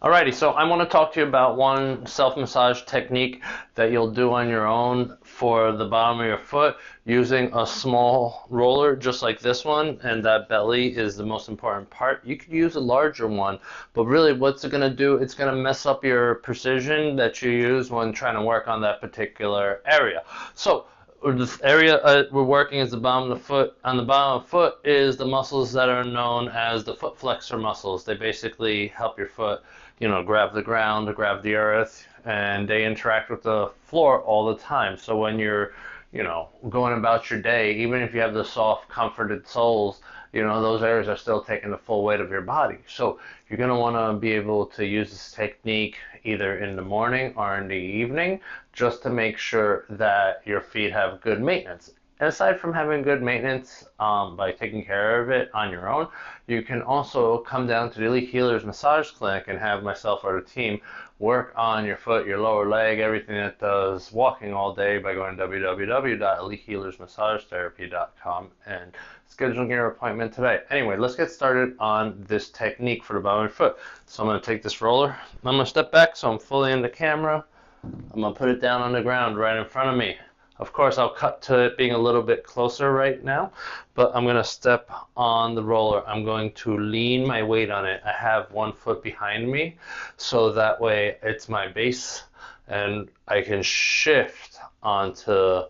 Alrighty, so I want to talk to you about one self-massage technique that you'll do on your own for the bottom of your foot using a small roller just like this one, and that belly is the most important part. You could use a larger one, but really what's it going to do? It's going to mess up your precision that you use when trying to work on that particular area. So this area we're working is the bottom of the foot. On the bottom of the foot is the muscles that are known as the foot flexor muscles. They basically help your foot, grab the ground, grab the earth, and they interact with the floor all the time. So when you're, going about your day, even if you have the soft, comforted soles, those areas are still taking the full weight of your body. So you're going to want to be able to use this technique either in the morning or in the evening just to make sure that your feet have good maintenance. And aside from having good maintenance by taking care of it on your own, you can also come down to the Elite Healers Massage Clinic and have myself or the team work on your foot, your lower leg, everything that does walking all day by going to www.elitehealersmassagetherapy.com and scheduling your appointment today. Anyway, let's get started on this technique for the bottom of your foot. So I'm going to take this roller. I'm going to step back so I'm fully in the camera. I'm going to put it down on the ground right in front of me. Of course, I'll cut to it being a little bit closer right now, but I'm going to step on the roller. I'm going to lean my weight on it. I have one foot behind me, so that way it's my base, and I can shift onto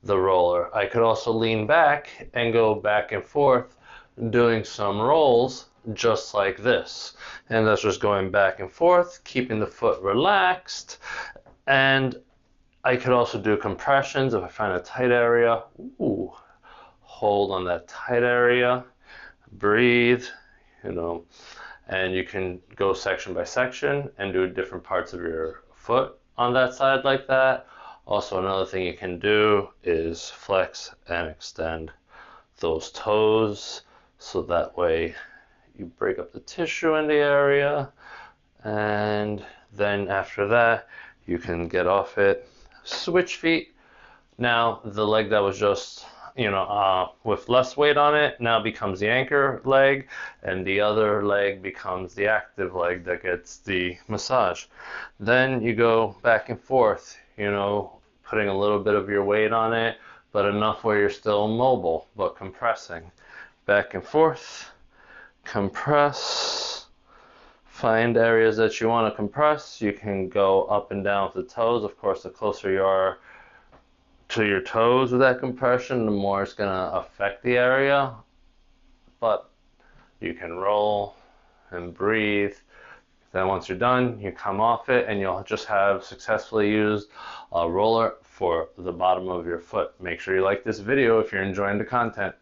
the roller. I could also lean back and go back and forth doing some rolls just like this. And that's just going back and forth, keeping the foot relaxed. And I could also do compressions if I find a tight area. Ooh, hold on that tight area, breathe, and you can go section by section and do different parts of your foot on that side like that. Also, another thing you can do is flex and extend those toes so that way you break up the tissue in the area, and then after that you can get off it. Switch feet. Now the leg that was just with less weight on it now becomes the anchor leg, and the other leg becomes the active leg that gets the massage. Then you go back and forth, putting a little bit of your weight on it, but enough where you're still mobile but compressing. Back and forth, compress. Find areas that you want to compress. You can go up and down with the toes. Of course, the closer you are to your toes with that compression, the more it's going to affect the area. But you can roll and breathe. Then once you're done, you come off it and you'll just have successfully used a roller for the bottom of your foot. Make sure you like this video if you're enjoying the content.